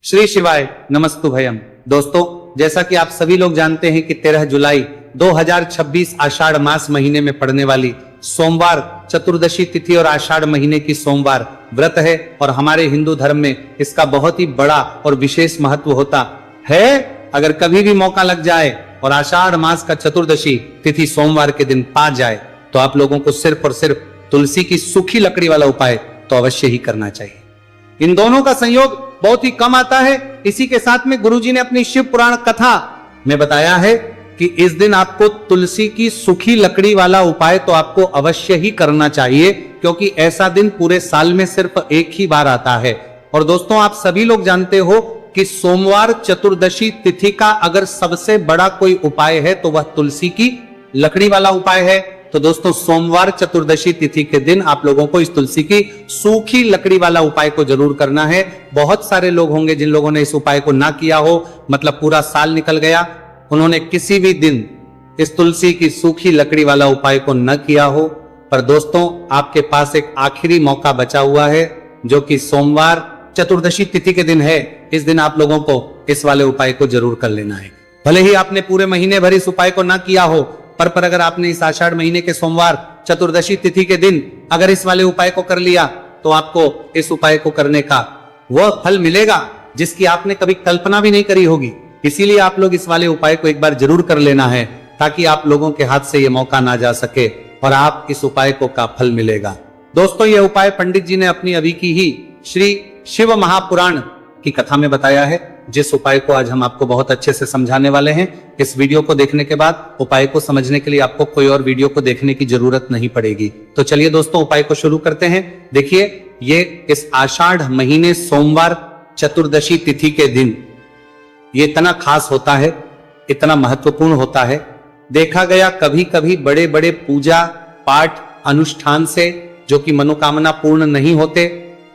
श्री शिवाय नमस्तु भयम। दोस्तों, जैसा कि आप सभी लोग जानते हैं कि 13 जुलाई 2026 आषाढ़ मास महीने में पड़ने वाली सोमवार चतुर्दशी तिथि और आषाढ़ महीने की सोमवार व्रत है और हमारे हिंदू धर्म में इसका बहुत ही बड़ा और विशेष महत्व होता है। अगर कभी भी मौका लग जाए और आषाढ़ मास का चतुर्दशी तिथि सोमवार के दिन पा जाए तो आप लोगों को सिर्फ और सिर्फ तुलसी की सूखी लकड़ी वाला उपाय तो अवश्य ही करना चाहिए। इन दोनों का संयोग बहुत ही कम आता है। इसी के साथ में गुरुजी ने अपनी शिव पुराण कथा में बताया है कि इस दिन आपको तुलसी की सूखी लकड़ी वाला उपाय तो आपको अवश्य ही करना चाहिए, क्योंकि ऐसा दिन पूरे साल में सिर्फ एक ही बार आता है। और दोस्तों, आप सभी लोग जानते हो कि सोमवार चतुर्दशी तिथि का अगर सबसे बड़ा कोई उपाय है तो वह तुलसी की लकड़ी वाला उपाय है। तो दोस्तों, सोमवार चतुर्दशी तिथि के दिन आप लोगों को इस तुलसी की सूखी लकड़ी वाला उपाय को जरूर करना है। बहुत सारे लोग होंगे जिन लोगों ने इस उपाय को ना किया हो, मतलब पूरा साल निकल गया, उन्होंने किसी भी दिन इस तुलसी की सूखी लकड़ी वाला उपाय को न किया हो। पर दोस्तों, आपके पास एक आखिरी मौका बचा हुआ है, जो कि सोमवार चतुर्दशी तिथि के दिन है। इस दिन आप लोगों को इस वाले उपाय को जरूर कर लेना है। भले ही आपने पूरे महीने भर इस उपाय को ना किया हो, पर अगर आपने इस आषाढ़ महीने के सोमवार चतुर्दशी तिथि के दिन अगर इस वाले उपाय को कर लिया तो आपको इस उपाय को करने का वह फल मिलेगा जिसकी आपने कभी कल्पना भी नहीं करी होगी। इसीलिए आप लोग इस वाले उपाय को एक बार जरूर कर लेना है, ताकि आप लोगों के हाथ से यह मौका ना जा सके और आप इस उपाय को का फल मिलेगा। दोस्तों, यह उपाय पंडित जी ने अपनी अभी की ही श्री शिव महापुराण की कथा में बताया है, जिस उपाय को आज हम आपको बहुत अच्छे से समझाने वाले हैं। इस वीडियो को देखने के बाद उपाय को समझने के लिए आपको कोई और वीडियो को देखने की जरूरत नहीं पड़ेगी। तो चलिए दोस्तों, उपाय को शुरू करते हैं। देखिए, ये इस आषाढ़ महीने सोमवार चतुर्दशी तिथि के दिन ये इतना खास होता है, इतना महत्वपूर्ण होता है। देखा गया कभी कभी बड़े बड़े पूजा पाठ अनुष्ठान से जो कि मनोकामना पूर्ण नहीं होते,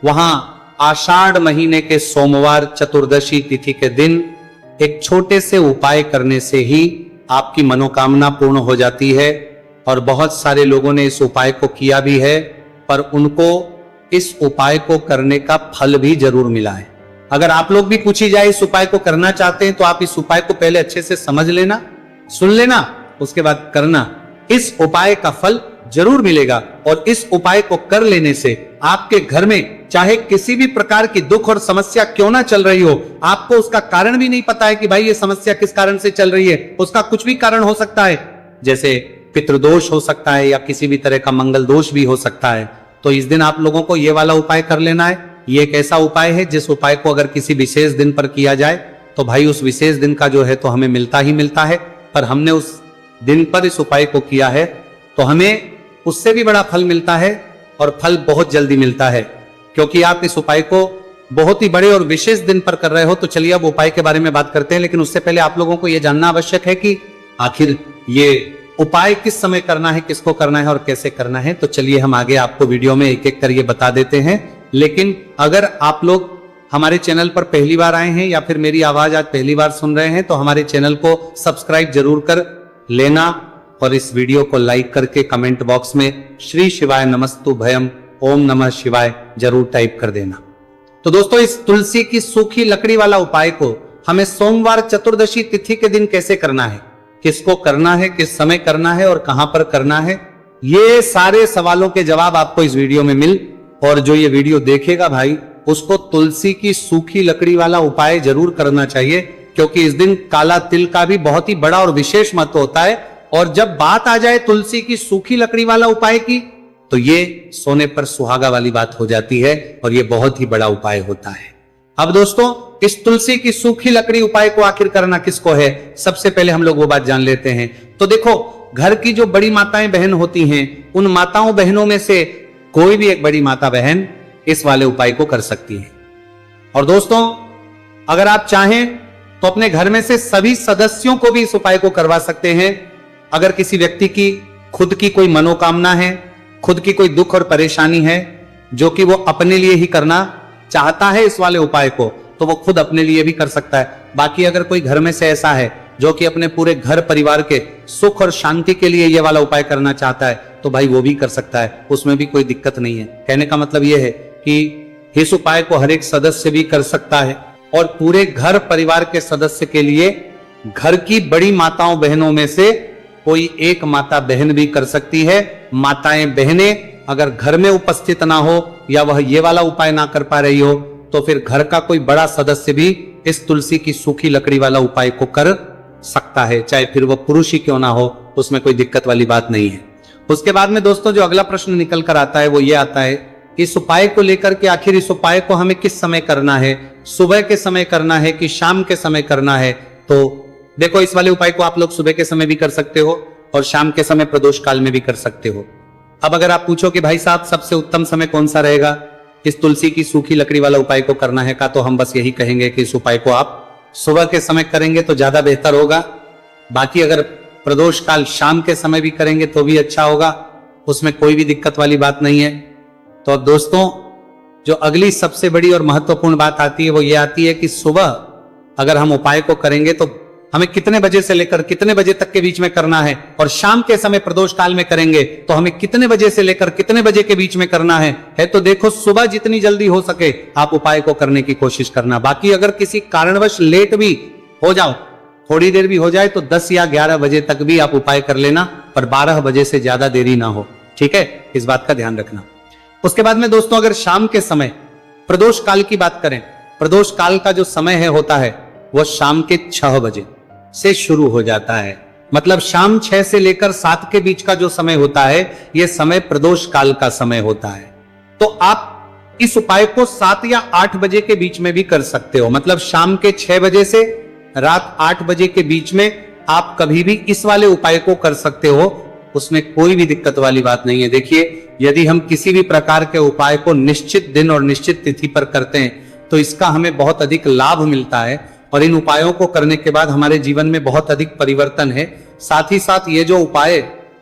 वहां आषाढ़ महीने के सोमवार चतुर्दशी तिथि के दिन एक छोटे से उपाय करने से ही आपकी मनोकामना पूर्ण हो जाती है। और बहुत सारे लोगों ने इस उपाय को किया भी है, पर उनको इस उपाय को करने का फल भी जरूर मिला है। अगर आप लोग भी पूछी जाए इस उपाय को करना चाहते हैं तो आप इस उपाय को पहले अच्छे से समझ लेना, सुन लेना, उसके बाद करना। इस उपाय का फल जरूर मिलेगा और इस उपाय को कर लेने से आपके घर में चाहे किसी भी प्रकार की दुख और समस्या क्यों ना चल रही हो, आपको उसका कारण भी नहीं पता है कि भाई ये समस्या किस कारण से चल रही है, उसका कुछ भी कारण हो सकता है, जैसे पितृदोष हो सकता है या किसी भी तरह का मंगल दोष भी हो सकता है। तो इस दिन आप लोगों को ये वाला उपाय कर लेना है। ये एक ऐसा उपाय है जिस उपाय को अगर किसी विशेष दिन पर किया जाए तो भाई उस विशेष दिन का जो है तो हमें मिलता ही मिलता है। पर हमने उस दिन पर इस उपाय को किया है तो हमें उससे भी बड़ा फल मिलता है, और फल बहुत जल्दी मिलता है, क्योंकि आप इस उपाय को बहुत ही बड़े और विशेष दिन पर कर रहे हो। तो चलिए अब उपाय के बारे में बात करते हैं, लेकिन उससे पहले आप लोगों को यह जानना आवश्यक है कि आखिर ये उपाय किस समय करना है, किसको करना है और कैसे करना है। तो चलिए हम आगे आपको वीडियो में एक एक कर ये बता देते हैं। लेकिन अगर आप लोग हमारे चैनल पर पहली बार आए हैं या फिर मेरी आवाज आज पहली बार सुन रहे हैं तो हमारे चैनल को सब्सक्राइब जरूर कर लेना और इस वीडियो को लाइक करके कमेंट बॉक्स में श्री शिवाय नमस्तु भयम ओम नमः शिवाय जरूर टाइप कर देना। तो दोस्तों, इस तुलसी की सूखी लकड़ी वाला उपाय को हमें सोमवार चतुर्दशी तिथि के दिन कैसे करना है, किसको करना है, किस समय करना है और कहां पर करना है, ये सारे सवालों के जवाब आपको इस वीडियो में मिल। और जो ये वीडियो देखेगा भाई, उसको तुलसी की सूखी लकड़ी वाला उपाय जरूर करना चाहिए, क्योंकि इस दिन काला तिल का भी बहुत ही बड़ा और विशेष महत्व होता है। और जब बात आ जाए तुलसी की सूखी लकड़ी वाला उपाय की, तो ये सोने पर सुहागा वाली बात हो जाती है और ये बहुत ही बड़ा उपाय होता है। अब दोस्तों, इस तुलसी की सूखी लकड़ी उपाय को आखिर करना किसको है, सबसे पहले हम लोग वो बात जान लेते हैं। तो देखो, घर की जो बड़ी माताएं बहन होती हैं, उन माताओं बहनों में से कोई भी एक बड़ी माता बहन इस वाले उपाय को कर सकती है। और दोस्तों, अगर आप चाहें तो अपने घर में से सभी सदस्यों को भी इस उपाय को करवा सकते हैं। अगर किसी व्यक्ति की खुद की कोई मनोकामना है, खुद की कोई दुख और परेशानी है जो कि वो अपने लिए ही करना चाहता है इस वाले उपाय को, तो वो खुद अपने लिए भी कर सकता है। बाकी अगर कोई घर में से ऐसा है जो कि अपने पूरे घर परिवार के सुख और शांति के लिए ये वाला उपाय करना चाहता है, तो भाई वो भी कर सकता है, उसमें भी कोई दिक्कत नहीं है। कहने का मतलब ये है कि इस उपाय को हर एक सदस्य भी कर सकता है। और पूरे घर परिवार के सदस्य के लिए घर की बड़ी माताओं बहनों में से कोई एक माता बहन भी कर सकती है। माताएं बहनें अगर घर में उपस्थित ना हो या वह ये वाला उपाय ना कर पा रही हो तो फिर घर का कोई बड़ा सदस्य भी इस तुलसी की सूखी लकड़ी वाला उपाय को कर सकता है, चाहे फिर वह पुरुष ही क्यों ना हो, उसमें कोई दिक्कत वाली बात नहीं है। उसके बाद में दोस्तों जो अगला प्रश्न निकल कर आता है वो ये आता है कि इस उपाय को लेकर के आखिर इस उपाय को हमें किस समय करना है, सुबह के समय करना है कि शाम के समय करना है। तो देखो इस वाले उपाय को आप लोग सुबह के समय भी कर सकते हो और शाम के समय प्रदोष काल में भी कर सकते हो। अब अगर आप पूछो कि भाई साहब सबसे उत्तम समय कौन सा रहेगा इस तुलसी की सूखी लकड़ी वाला उपाय को करना है का, तो हम बस यही कहेंगे कि इस उपाय को आप सुबह के समय करेंगे तो ज्यादा बेहतर होगा। बाकी अगर प्रदोष काल शाम के समय भी करेंगे तो भी अच्छा होगा, उसमें कोई भी दिक्कत वाली बात नहीं है। तो अब दोस्तों जो अगली सबसे बड़ी और महत्वपूर्ण बात आती है वो ये आती है कि सुबह अगर हम उपाय को करेंगे तो हमें कितने बजे से लेकर कितने बजे तक के बीच में करना है, और शाम के समय प्रदोष काल में करेंगे तो हमें कितने बजे से लेकर कितने बजे के बीच में करना है। तो देखो सुबह जितनी जल्दी हो सके आप उपाय को करने की कोशिश करना। बाकी अगर किसी कारणवश लेट भी हो जाओ, थोड़ी देर भी हो जाए तो 10 या 11 बजे तक भी आप उपाय कर लेना, पर 12 बजे से ज्यादा देरी ना हो, ठीक है, इस बात का ध्यान रखना। उसके बाद में दोस्तों अगर शाम के समय प्रदोष काल की बात करें, प्रदोष काल का जो समय है होता है वो शाम के 6 बजे से शुरू हो जाता है। मतलब शाम 6 से लेकर 7 के बीच का जो समय होता है यह समय प्रदोष काल का समय होता है। तो आप इस उपाय को 7 या 8 बजे के बीच में भी कर सकते हो। मतलब शाम के 6 बजे से रात 8 बजे के बीच में आप कभी भी इस वाले उपाय को कर सकते हो, उसमें कोई भी दिक्कत वाली बात नहीं है। देखिए यदि हम किसी भी प्रकार के उपाय को निश्चित दिन और निश्चित तिथि पर करते हैं तो इसका हमें बहुत अधिक लाभ मिलता है और इन उपायों को करने के बाद हमारे जीवन में बहुत अधिक परिवर्तन है। साथ ही साथ ये जो उपाय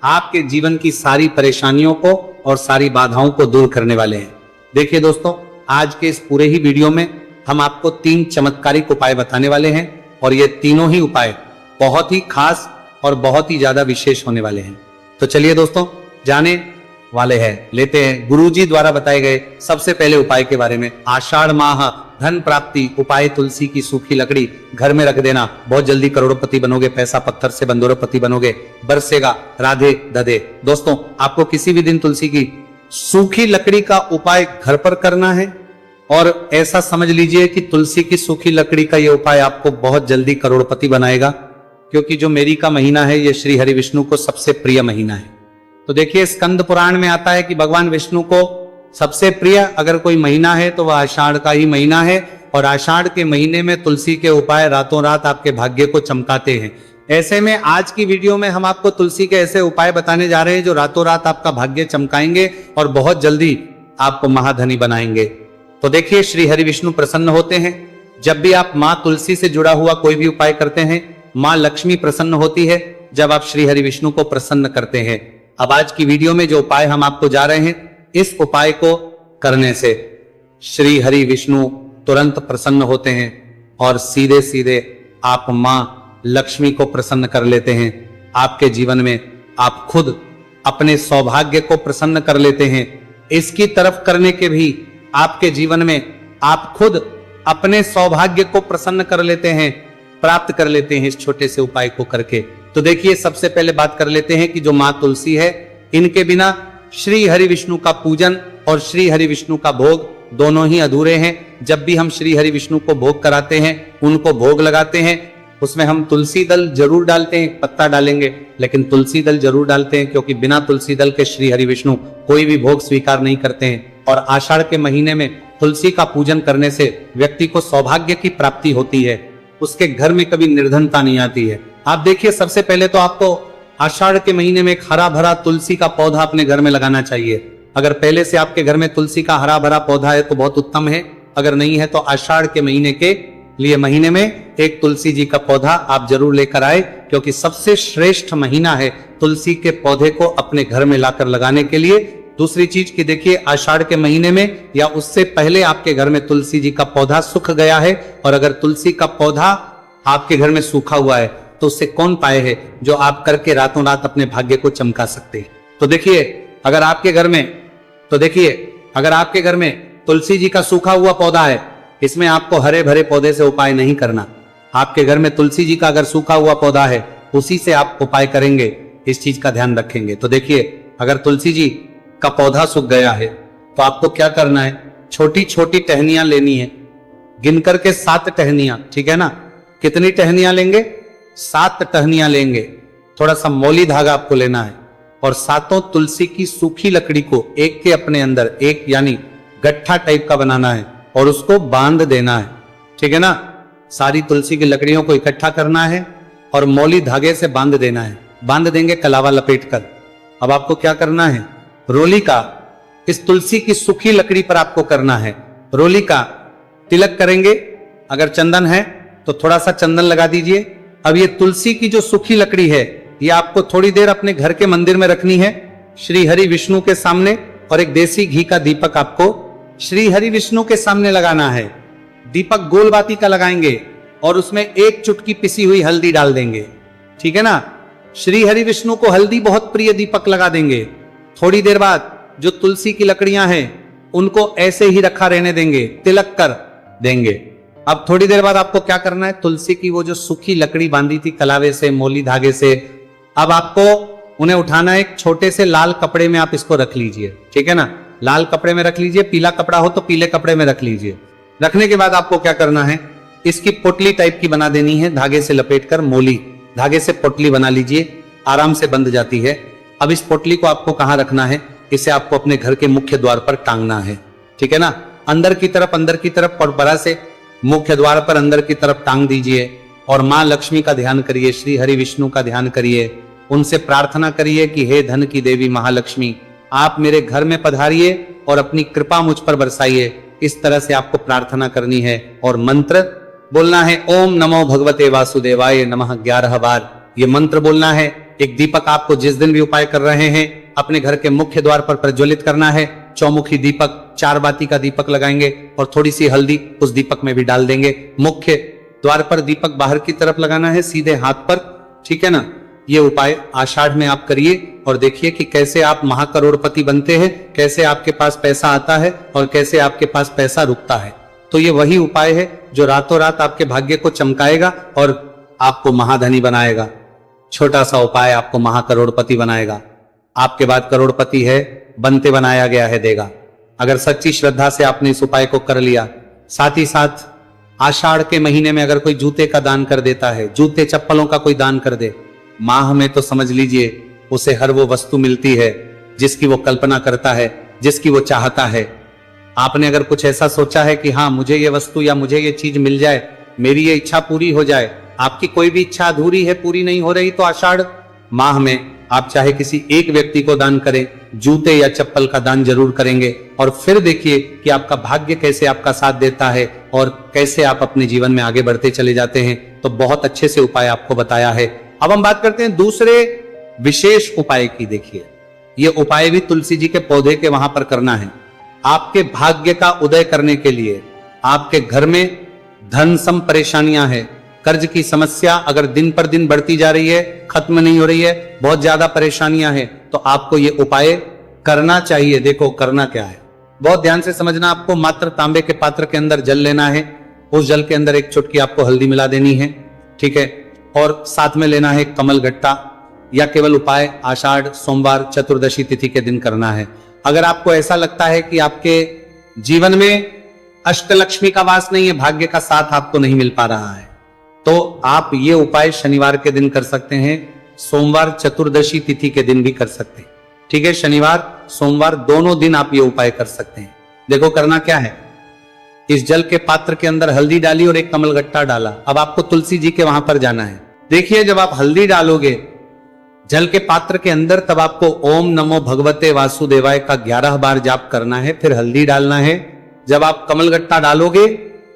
आपके जीवन की सारी परेशानियों को और सारी बाधाओं को दूर करने वाले हैं। देखिए दोस्तों आज के इस पूरे ही वीडियो में हम आपको 3 चमत्कारिक उपाय बताने वाले हैं और ये तीनों ही उपाय बहुत ही खास और बहुत ही ज्यादा विशेष होने वाले हैं। तो चलिए दोस्तों जाने वाले हैं, लेते हैं गुरुजी द्वारा बताए गए सबसे पहले उपाय के बारे में। आषाढ़ माह धन प्राप्ति उपाय, तुलसी की सूखी लकड़ी घर में रख देना, बहुत जल्दी करोड़पति बनोगे, पैसा पत्थर से बंदोरपति बनोगे, बरसेगा, राधे दधे। दोस्तों आपको किसी भी दिन तुलसी की सूखी लकड़ी का उपाय घर पर करना है और ऐसा समझ लीजिए कि तुलसी की सूखी लकड़ी का यह उपाय आपको बहुत जल्दी करोड़पति बनाएगा, क्योंकि जो मेरी का महीना है यह श्री हरि विष्णु को सबसे प्रिय महीना है। तो देखिए स्कंद पुराण में आता है कि भगवान विष्णु को सबसे प्रिय अगर कोई महीना है तो वह आषाढ़ का ही महीना है, और आषाढ़ के महीने में तुलसी के उपाय रातों रात आपके भाग्य को चमकाते हैं। ऐसे में आज की वीडियो में हम आपको तुलसी के ऐसे उपाय बताने जा रहे हैं जो रातों रात आपका भाग्य चमकाएंगे और बहुत जल्दी आपको महाधनी बनाएंगे। तो देखिए श्री हरि विष्णु प्रसन्न होते हैं जब भी आप माँ तुलसी से जुड़ा हुआ कोई भी उपाय करते हैं। माँ लक्ष्मी प्रसन्न होती है जब आप श्री हरि विष्णु को प्रसन्न करते हैं। अब आज की वीडियो में जो उपाय हम आपको जा रहे हैं, इस उपाय को करने से श्री हरि विष्णु तुरंत प्रसन्न होते हैं और सीधे सीधे आप मां लक्ष्मी को प्रसन्न कर लेते हैं। आपके जीवन में आप खुद अपने सौभाग्य को प्रसन्न कर लेते हैं। इसकी तरफ करने के भी आपके जीवन में आप खुद अपने सौभाग्य को प्रसन्न कर लेते हैं, प्राप्त कर लेते हैं इस छोटे से उपाय को करके। तो देखिए सबसे पहले बात कर लेते हैं कि जो मां तुलसी है, इनके बिना श्री हरि विष्णु का पूजन और श्री हरि विष्णु का भोग दोनों ही अधूरे हैं। जब भी हम श्री हरि विष्णु को भोग कराते हैं, उनको भोग लगाते हैं, उसमें हम तुलसी दल जरूर डालते हैं, पत्ता डालेंगे लेकिन तुलसी दल जरूर डालते हैं, क्योंकि बिना तुलसी दल के श्री हरि विष्णु कोई भी भोग स्वीकार नहीं करते हैं। और आषाढ़ के महीने में तुलसी का पूजन करने से व्यक्ति को सौभाग्य की प्राप्ति होती है, उसके घर में कभी निर्धनता नहीं आती है। आप देखिए सबसे पहले तो आपको आषाढ़ के महीने में एक हरा भरा तुलसी का पौधा अपने घर में लगाना चाहिए। अगर पहले से आपके घर में तुलसी का हरा भरा पौधा है तो बहुत उत्तम है, अगर नहीं है तो आषाढ़ के महीने में एक तुलसी जी का पौधा आप जरूर लेकर आए, क्योंकि सबसे श्रेष्ठ महीना है तुलसी के पौधे को अपने घर में लाकर लगाने के लिए। दूसरी चीज की देखिए आषाढ़ के महीने में या उससे पहले आपके घर में तुलसी जी का पौधा सूख गया है, और अगर तुलसी का पौधा आपके घर में सूखा हुआ है तो उससे कौन पाए है जो आप करके रातों रात अपने भाग्य को चमका सकते हैं। तो देखिए अगर आपके घर में तुलसी जी का सूखा हुआ पौधा है इसमें आपको हरे भरे पौधे से उपाय नहीं करना। आपके घर में तुलसी जी का अगर सूखा हुआ पौधा है उसी से आप उपाय करेंगे, इस चीज का ध्यान रखेंगे। तो देखिए, अगर तुलसी जी का पौधा सूख गया है तो आपको क्या करना है, छोटी छोटी टहनियां लेनी है, गिन करके 7 टहनियां, ठीक है ना। कितनी टहनियां लेंगे? 7 टहनियां लेंगे। थोड़ा सा मौली धागा आपको लेना है और 7 तुलसी की सूखी लकड़ी को एक के अपने अंदर एक यानी गट्ठा टाइप का बनाना है और उसको बांध देना है, ठीक है ना। सारी तुलसी की लकड़ियों को इकट्ठा करना है और मौली धागे से बांध देना है। बांध देंगे कलावा लपेट कर। अब आपको क्या करना है, रोली का इस तुलसी की सूखी लकड़ी पर आपको करना है, रोली का तिलक करेंगे। अगर चंदन है तो थोड़ा सा चंदन लगा दीजिए। अब ये तुलसी की जो सूखी लकड़ी है ये आपको थोड़ी देर अपने घर के मंदिर में रखनी है, श्री हरि विष्णु के सामने, और एक देसी घी का दीपक आपको श्री हरि विष्णु के सामने लगाना है। दीपक गोल बाती का लगाएंगे और उसमें 1 चुटकी पिसी हुई हल्दी डाल देंगे, ठीक है ना। श्री हरि विष्णु को हल्दी बहुत प्रिय, दीपक लगा देंगे। थोड़ी देर बाद जो तुलसी की लकड़ियां हैं उनको ऐसे ही रखा रहने देंगे, तिलक कर देंगे। अब थोड़ी देर बाद आपको क्या करना है, तुलसी की वो जो सूखी लकड़ी बांधी थी कलावे से, मौली धागे से, अब आपको उन्हें उठाना है। एक छोटे से लाल कपड़े में आप इसको रख लीजिए, ठीक है ना। लाल कपड़े में रख लीजिए, पीला कपड़ा हो तो पीले कपड़े में रख लीजिए। रखने के बाद आपको क्या करना है, इसकी पोटली टाइप की बना देनी है, धागे से लपेटकर मौली धागे से पोटली बना लीजिए, आराम से बंध जाती है। अब इस पोटली को आपको कहां रखना है, इसे आपको अपने घर के मुख्य द्वार पर टांगना है, ठीक है ना। अंदर की तरफ और बड़ा से मुख्य द्वार पर अंदर की तरफ टांग दीजिए और मां लक्ष्मी का ध्यान करिए, श्री हरि विष्णु का ध्यान करिए, उनसे प्रार्थना करिए कि हे धन की देवी महालक्ष्मी, आप मेरे घर में पधारिए और अपनी कृपा मुझ पर बरसाइए। इस तरह से आपको प्रार्थना करनी है और मंत्र बोलना है, ओम नमो भगवते वासुदेवाय नमः 11 बार ये मंत्र बोलना है। एक दीपक आपको जिस दिन भी उपाय कर रहे हैं अपने घर के मुख्य द्वार पर प्रज्वलित करना है। चौमुखी दीपक, 4 बाती का दीपक लगाएंगे और थोड़ी सी हल्दी उस दीपक में भी डाल देंगे। मुख्य द्वार पर दीपक बाहर की तरफ लगाना है, सीधे हाथ पर, ठीक है ना। ये उपाय आषाढ़ में आप करिए और देखिए कि कैसे आप महाकरोड़पति बनते हैं, कैसे आपके पास पैसा आता है और कैसे आपके पास पैसा रुकता है। तो ये वही उपाय है जो रातों रात आपके भाग्य को चमकाएगा और आपको महाधनी बनाएगा। छोटा सा उपाय आपको महाकरोड़पति बनाएगा। आपके बाद करोड़पति है, बनते बनाया गया है देगा। अगर सच्ची श्रद्धा से आपने इस उपाय को कर लिया, साथ ही साथ आषाढ़ के महीने में अगर कोई जूते का दान कर देता है, जूते चप्पलों का कोई दान कर दे, माह में तो समझ लीजिए उसे हर वो वस्तु मिलती है जिसकी वो कल्पना करता है, जिसकी वो चाहता है। आपने अगर कुछ ऐसा सोचा है कि हाँ मुझे ये वस्तु या मुझे ये चीज मिल जाए, मेरी ये इच्छा पूरी हो जाए, आपकी कोई भी इच्छा अधूरी है, पूरी नहीं हो रही, तो आषाढ़ माह में आप चाहे किसी एक व्यक्ति को दान करें, जूते या चप्पल का दान जरूर करेंगे और फिर देखिए कि आपका भाग्य कैसे आपका साथ देता है और कैसे आप अपने जीवन में आगे बढ़ते चले जाते हैं। तो बहुत अच्छे से उपाय आपको बताया है। अब हम बात करते हैं दूसरे विशेष उपाय की। देखिए, ये उपाय भी तुलसी जी के पौधे के वहां पर करना है। आपके भाग्य का उदय करने के लिए, आपके घर में धन सम परेशानियां हैं, कर्ज की समस्या अगर दिन पर दिन बढ़ती जा रही है, खत्म नहीं हो रही है, बहुत ज्यादा परेशानियां हैं, तो आपको ये उपाय करना चाहिए। देखो करना क्या है, बहुत ध्यान से समझना। आपको मात्र तांबे के पात्र के अंदर जल लेना है, उस जल के अंदर 1 चुटकी आपको हल्दी मिला देनी है, ठीक है, और साथ में लेना है कमल गट्टा। या केवल उपाय आषाढ़ सोमवार चतुर्दशी तिथि के दिन करना है। अगर आपको ऐसा लगता है कि आपके जीवन में अष्टलक्ष्मी का वास नहीं है, भाग्य का साथ आपको नहीं मिल पा रहा है, तो आप ये उपाय शनिवार के दिन कर सकते हैं, सोमवार चतुर्दशी तिथि के दिन भी कर सकते हैं, ठीक है। शनिवार सोमवार दोनों दिन आप ये उपाय कर सकते हैं। देखो करना क्या है, इस जल के पात्र के अंदर हल्दी डाली और एक कमलगट्टा डाला। अब आपको तुलसी जी के वहां पर जाना है। देखिए जब आप हल्दी डालोगे जल के पात्र के अंदर, तब आपको ओम नमो भगवते वासुदेवाय का 11 बार जाप करना है, फिर हल्दी डालना है। जब आप कमलगट्टा डालोगे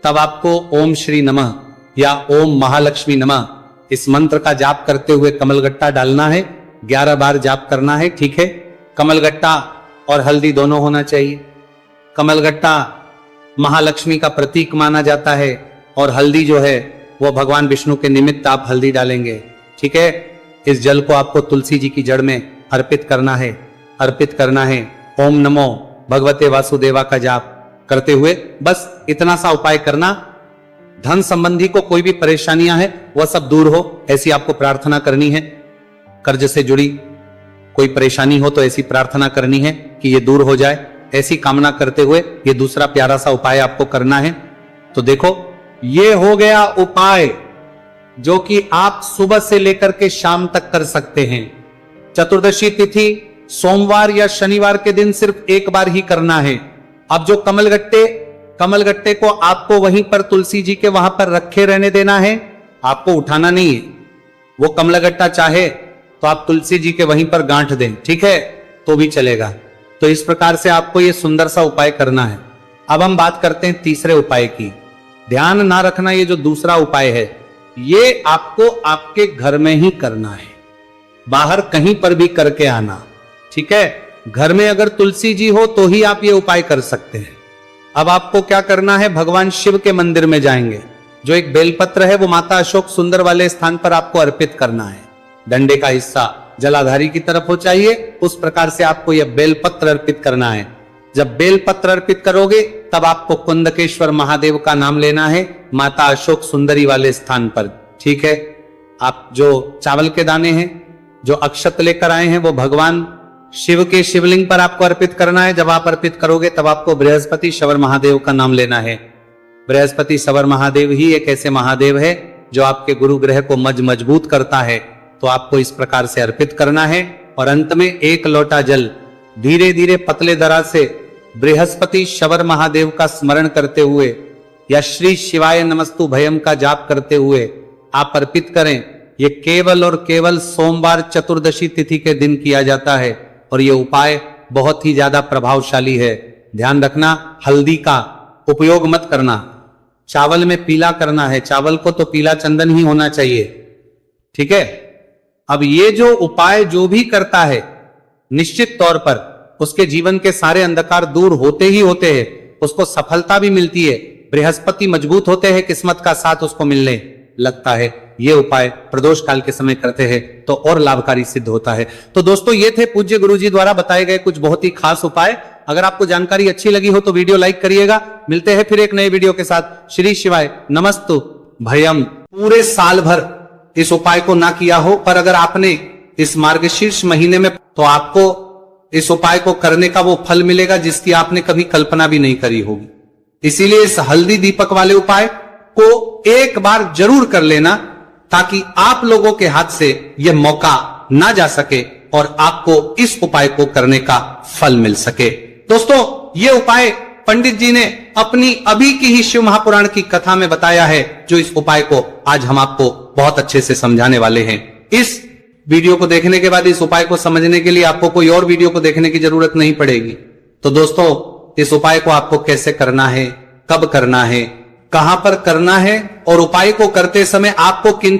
तब आपको ओम श्री नमः या ओम महालक्ष्मी नमः इस मंत्र का जाप करते हुए कमलगट्टा डालना है, 11 बार जाप करना है, ठीक है। कमलगट्टा और हल्दी दोनों होना चाहिए। कमलगट्टा महालक्ष्मी का प्रतीक माना जाता है और हल्दी जो है वो भगवान विष्णु के निमित्त आप हल्दी डालेंगे, ठीक है। इस जल को आपको तुलसी जी की जड़ में अर्पित करना है, अर्पित करना है। ओम नमो भगवते वासुदेवा का जाप करते हुए बस इतना सा उपाय करना। धन संबंधी को कोई भी परेशानियां है वह सब दूर हो, ऐसी आपको प्रार्थना करनी है। कर्ज से जुड़ी कोई परेशानी हो तो ऐसी प्रार्थना करनी है कि ये दूर हो जाए, ऐसी कामना करते हुए ये दूसरा प्यारा सा उपाय आपको करना है। तो देखो, ये हो गया उपाय जो कि आप सुबह से लेकर के शाम तक कर सकते हैं। चतुर्दशी तिथि सोमवार या शनिवार के दिन सिर्फ एक बार ही करना है। अब जो कमलगट्टे को आपको वहीं पर तुलसी जी के वहां पर रखे रहने देना है, आपको उठाना नहीं है। वो कमलगट्टा चाहे तो आप तुलसी जी के वहीं पर गांठ दें, ठीक है, तो भी चलेगा। तो इस प्रकार से आपको ये सुंदर सा उपाय करना है। अब हम बात करते हैं तीसरे उपाय की। ध्यान ना रखना, ये जो दूसरा उपाय है ये आपको आपके घर में ही करना है, बाहर कहीं पर भी करके आना, ठीक है। घर में अगर तुलसी जी हो तो ही आप ये उपाय कर सकते हैं। अब आपको क्या करना है, भगवान शिव के मंदिर में जाएंगे, जो एक बेलपत्र है वो माता अशोक सुंदर वाले स्थान पर आपको अर्पित करना है। डंडे का हिस्सा जलाधारी की तरफ हो चाहिए, उस प्रकार से आपको यह बेलपत्र अर्पित करना है। जब बेलपत्र अर्पित करोगे तब आपको कुंदकेश्वर महादेव का नाम लेना है माता अशोक सुंदरी वाले स्थान पर, ठीक है। आप जो चावल के दाने हैं, जो अक्षत लेकर आए हैं, वो भगवान शिव के शिवलिंग पर आपको अर्पित करना है। जब आप अर्पित करोगे तब आपको बृहस्पति शवर महादेव का नाम लेना है। बृहस्पति शवर महादेव ही एक ऐसे महादेव है जो आपके गुरु ग्रह को मजबूत करता है। तो आपको इस प्रकार से अर्पित करना है और अंत में एक लोटा जल धीरे धीरे पतले दरा से बृहस्पति शवर महादेव का स्मरण करते हुए या श्री शिवाय नमस्तु भयम का जाप करते हुए आप अर्पित करें। ये केवल और केवल सोमवार चतुर्दशी तिथि के दिन किया जाता है और ये उपाय बहुत ही ज्यादा प्रभावशाली है। ध्यान रखना, हल्दी का उपयोग मत करना, चावल में पीला करना है, चावल को तो पीला चंदन ही होना चाहिए, ठीक है। अब ये जो उपाय जो भी करता है निश्चित तौर पर उसके जीवन के सारे अंधकार दूर होते ही होते हैं, उसको सफलता भी मिलती है, बृहस्पति मजबूत होते हैं, किस्मत का साथ उसको मिलने लगता है। ये उपाय प्रदोष काल के समय करते हैं तो और लाभकारी सिद्ध होता है। तो दोस्तों, ये थे पूज्य गुरुजी द्वारा बताए गए कुछ बहुत ही खास उपाय। अगर आपको जानकारी अच्छी लगी हो तो वीडियो लाइक करिएगा। मिलते हैं फिर एक नए वीडियो के साथ। श्री शिवाय नमस्तु भयम। पूरे साल भर इस उपाय को ना किया हो, पर अगर आपने इस मार्गशीर्ष महीने में, तो आपको इस उपाय को करने का वो फल मिलेगा जिसकी आपने कभी कल्पना भी नहीं करी होगी। इसीलिए इस हल्दी दीपक वाले उपाय को एक बार जरूर कर लेना, ताकि आप लोगों के हाथ से यह मौका ना जा सके और आपको इस उपाय को करने का फल मिल सके। दोस्तों, ये उपाय पंडित जी ने अपनी अभी की ही शिव महापुराण की कथा में बताया है, जो इस उपाय को आज हम आपको बहुत अच्छे से समझाने वाले हैं। इस वीडियो को देखने के बाद इस उपाय को समझने के लिए आपको कोई और वीडियो को देखने की जरूरत नहीं पड़ेगी। तो दोस्तों, इस उपाय को आपको कैसे करना है, कब करना है, कहां पर करना है और उपाय को करते समय आपको किन